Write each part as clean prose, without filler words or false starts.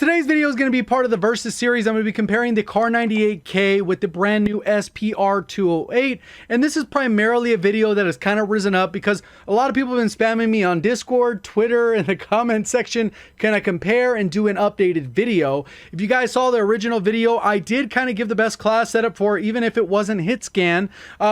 Today's video is going to be part of the Versus series. I'm going to be comparing the Kar98k with the brand new SP-R 208. And this is primarily a video that has kind of risen up because a lot of people have been spamming me on Discord, Twitter, in the comment section. Can I compare and do an updated video? If you guys saw the original video, I did kind of give the best class setup for it, even if it wasn't hit scan,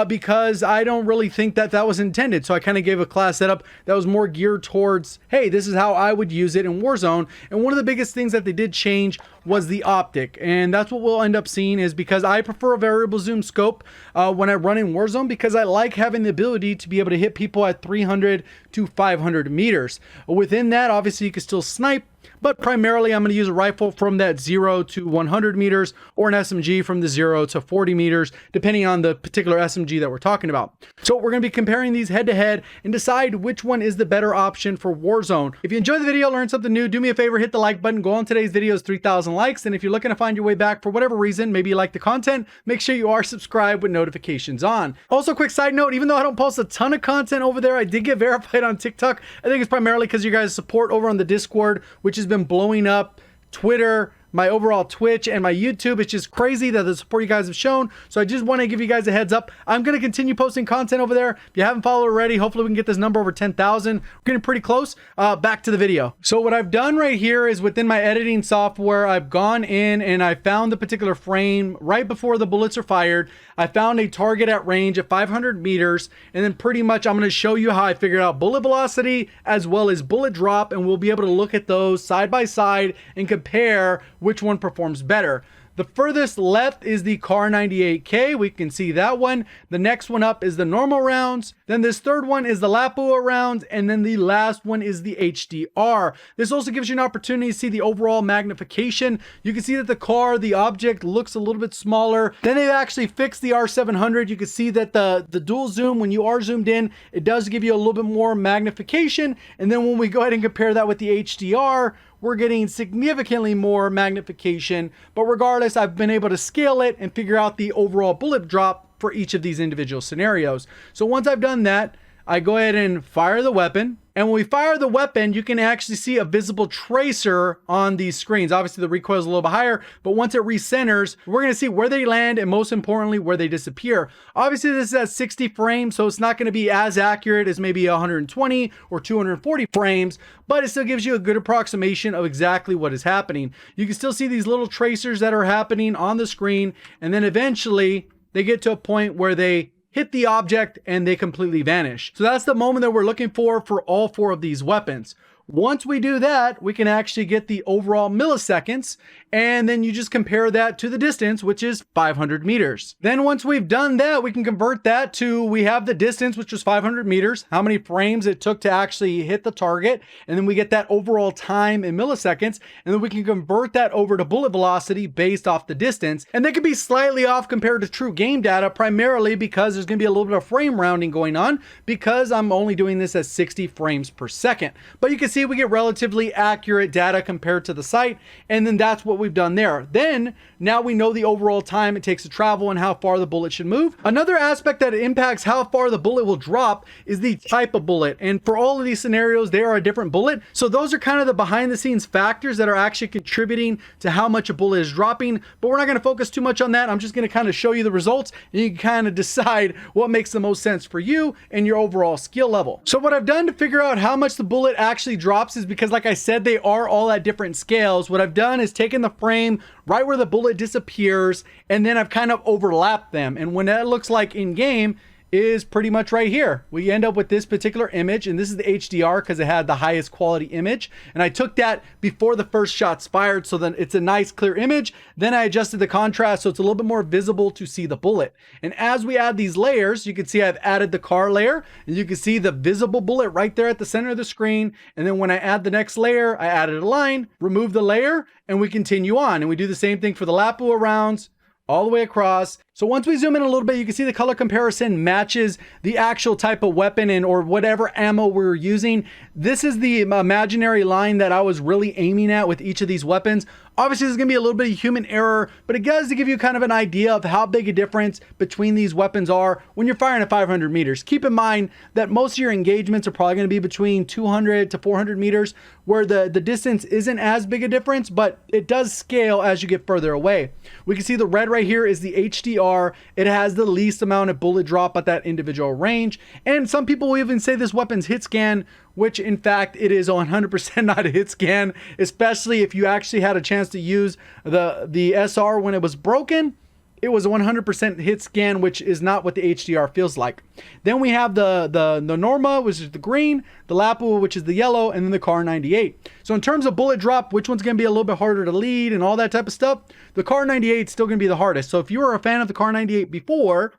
because I don't really think that that was intended. So I kind of gave a class setup that was more geared towards, hey, this is how I would use it in Warzone. And one of the biggest things that they did change was the optic, and that's what we'll end up seeing, is because I prefer a variable zoom scope when I run in Warzone, because I like having the ability to be able to hit people at 300 to 500 meters. Within that, obviously you can still snipe, but primarily I'm going to use a rifle from that 0 to 100 meters or an SMG from the 0 to 40 meters, depending on the particular SMG that we're talking about. So we're going to be comparing these head to head and decide which one is the better option for Warzone. If you enjoyed the video, learned something new, do me a favor, hit the like button, go on today's video's 3,000 likes. And if you're looking to find your way back for whatever reason, maybe you like the content, make sure you are subscribed with notifications on. Also, quick side note, even though I don't post a ton of content over there, I did get verified on TikTok. I think it's primarily because you guys' support over on the Discord, which has been blowing up, Twitter, my overall Twitch, and my YouTube. It's just crazy that the support you guys have shown. So I just want to give you guys a heads up. I'm going to continue posting content over there. If you haven't followed already, hopefully we can get this number over 10,000. We're getting pretty close. Back to the video. So what I've done right here is within my editing software, I've gone in and I found the particular frame right before the bullets are fired. I found a target at range at 500 meters. And then pretty much I'm going to show you how I figured out bullet velocity as well as bullet drop. And we'll be able to look at those side by side and compare which one performs better. The furthest left is the Kar98k. We can see that one. The next one up is the normal rounds. Then this third one is the Lapua rounds. And then the last one is the HDR. This also gives you an opportunity to see the overall magnification. You can see that the object looks a little bit smaller. Then they've actually fixed the R700. You can see that the dual zoom, when you are zoomed in, it does give you a little bit more magnification. And then when we go ahead and compare that with the HDR, we're getting significantly more magnification, but regardless, I've been able to scale it and figure out the overall bullet drop for each of these individual scenarios. So once I've done that, I go ahead and fire the weapon. And when we fire the weapon, you can actually see a visible tracer on these screens. Obviously, the recoil is a little bit higher, but once it recenters, we're going to see where they land and most importantly, where they disappear. Obviously, this is at 60 frames, so it's not going to be as accurate as maybe 120 or 240 frames, but it still gives you a good approximation of exactly what is happening. You can still see these little tracers that are happening on the screen, and then eventually they get to a point where they hit the object and they completely vanish. So that's the moment that we're looking for all four of these weapons. Once we do that, we can actually get the overall milliseconds, and then you just compare that to the distance, which is 500 meters. Then once we've done that, we can convert that to, we have the distance, which was 500 meters, how many frames it took to actually hit the target, and then we get that overall time in milliseconds, and then we can convert that over to bullet velocity based off the distance. And they could be slightly off compared to true game data, primarily because there's going to be a little bit of frame rounding going on, because I'm only doing this at 60 frames per second. But you can see we get relatively accurate data compared to the site, and then that's what we've done there. Then now we know the overall time it takes to travel and how far the bullet should move. Another aspect that impacts how far the bullet will drop is the type of bullet, and for all of these scenarios they are a different bullet. So those are kind of the behind the scenes factors that are actually contributing to how much a bullet is dropping, but we're not going to focus too much on that. I'm just going to kind of show you the results, and you can kind of decide what makes the most sense for you and your overall skill level. So what I've done to figure out how much the bullet actually drops is, because like I said, they are all at different scales. What I've done is taken the frame right where the bullet disappears, and then I've kind of overlapped them. And when that looks like in game is pretty much right here. We end up with this particular image, and this is the HDR because it had the highest quality image. And I took that before the first shot's fired, so then it's a nice clear image. Then I adjusted the contrast so it's a little bit more visible to see the bullet. And as we add these layers, you can see I've added the car layer, and you can see the visible bullet right there at the center of the screen. And then when I add the next layer, I added a line, remove the layer, and we continue on. And we do the same thing for the Lapua rounds, all the way across. So once we zoom in a little bit, you can see the color comparison matches the actual type of weapon and or whatever ammo we're using. This is the imaginary line that I was really aiming at with each of these weapons. Obviously, there's going to be a little bit of human error, but it does to give you kind of an idea of how big a difference between these weapons are when you're firing at 500 meters. Keep in mind that most of your engagements are probably going to be between 200 to 400 meters, where the distance isn't as big a difference, but it does scale as you get further away. We can see the red right here is the HDR. It has the least amount of bullet drop at that individual range. And some people will even say this weapon's hit scan, which in fact it is 100% not a hit scan, especially if you actually had a chance to use the SR when it was broken. It was a 100% hit scan, which is not what the HDR feels like. Then we have the Norma, which is the green, the Lapua, which is the yellow, and then the Kar98. So in terms of bullet drop, which one's going to be a little bit harder to lead and all that type of stuff, the Kar98 is still going to be the hardest. So if you were a fan of the Kar98 before,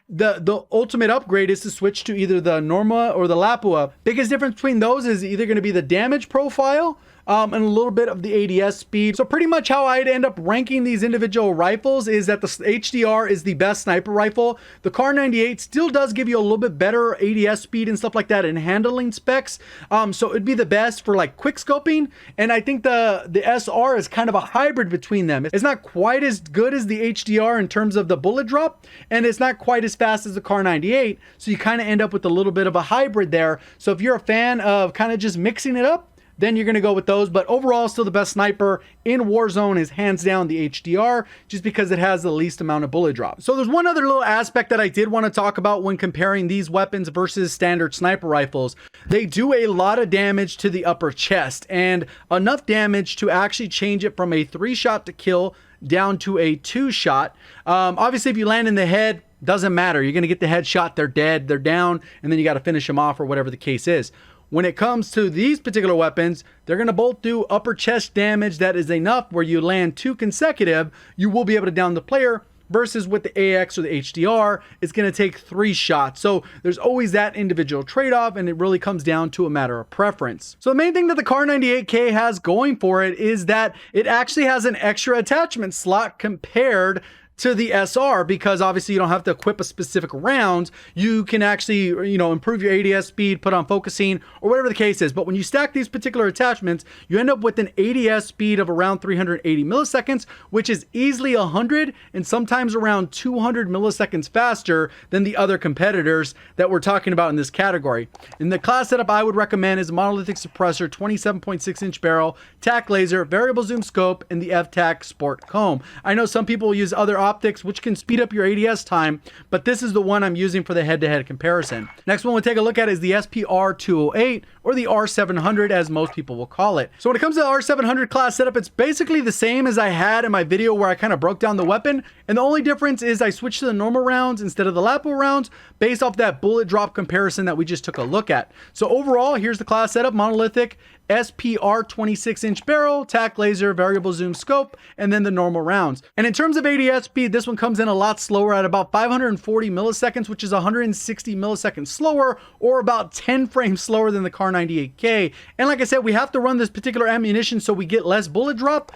the ultimate upgrade is to switch to either the Norma or the Lapua. Biggest difference between those is either going to be the damage profile and a little bit of the ADS speed. So pretty much how I'd end up ranking these individual rifles is that the HDR is the best sniper rifle. The Kar98 still does give you a little bit better ADS speed and stuff like that and handling specs. So it'd be the best for like quick scoping. And I think the SR is kind of a hybrid between them. It's not quite as good as the HDR in terms of the bullet drop, and it's not quite as fast as the Kar98. So you kind of end up with a little bit of a hybrid there. So if you're a fan of kind of just mixing it up, then you're going to go with those. But overall, still the best sniper in Warzone is hands down the HDR, just because it has the least amount of bullet drop. So there's one other little aspect that I did want to talk about when comparing these weapons versus standard sniper rifles. They do a lot of damage to the upper chest, and enough damage to actually change it from a 3-shot to kill down to a 2-shot. Obviously, if you land in the head, doesn't matter. You're going to get the headshot, they're dead, they're down, and then you got to finish them off or whatever the case is. When it comes to these particular weapons, they're going to both do upper chest damage that is enough where you land 2 consecutive, you will be able to down the player, versus with the AX or the HDR, it's going to take 3 shots. So there's always that individual trade-off, and it really comes down to a matter of preference. So the main thing that the Kar98k has going for it is that it actually has an extra attachment slot compared to the SR, because obviously you don't have to equip a specific round. You can actually, improve your ADS speed, put on focusing, or whatever the case is. But when you stack these particular attachments, you end up with an ADS speed of around 380 milliseconds, which is easily 100 and sometimes around 200 milliseconds faster than the other competitors that we're talking about in this category. In the class setup I would recommend is a monolithic suppressor, 27.6-inch barrel, tac laser, variable zoom scope, and the F-Tac Sport Comb. I know some people use other optics which can speed up your ADS time, but this is the one I'm using for the head-to-head comparison. Next one we'll take a look at is the SP-R 208, or the R700 as most people will call it. So when it comes to the R700 class setup, it's basically the same as I had in my video where I kind of broke down the weapon, and the only difference is I switched to the normal rounds instead of the Lapua rounds based off that bullet drop comparison that we just took a look at. So overall, here's the class setup: monolithic, SP-R 26-inch barrel, tac laser, variable zoom scope, and then the normal rounds. And in terms of ADS speed, this one comes in a lot slower at about 540 milliseconds, which is 160 milliseconds slower, or about 10 frames slower than the Kar98k. And like I said, we have to run this particular ammunition so we get less bullet drop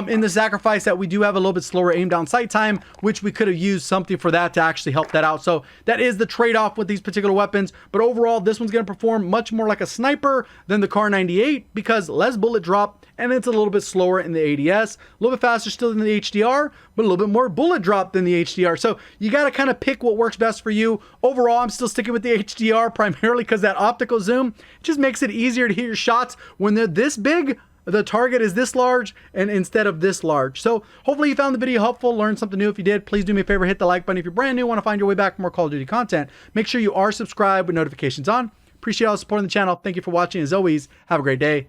in the sacrifice that we do have a little bit slower aim down sight time, which we could have used something for that to actually help that out. So that is the trade-off with these particular weapons. But overall, this one's going to perform much more like a sniper than the Kar98, because less bullet drop, and it's a little bit slower in the ADS, a little bit faster still than the HDR, but a little bit more bullet drop than the HDR. So you got to kind of pick what works best for you. Overall, I'm still sticking with the HDR primarily because that optical zoom just makes it easier to hit your shots when they're this big. The target is this large and instead of this large. So hopefully you found the video helpful, learned something new. If you did, please do me a favor, hit the like button. If you're brand new, want to find your way back for more Call of Duty content, make sure you are subscribed with notifications on. Appreciate all the support on the channel. Thank you for watching. As always, have a great day.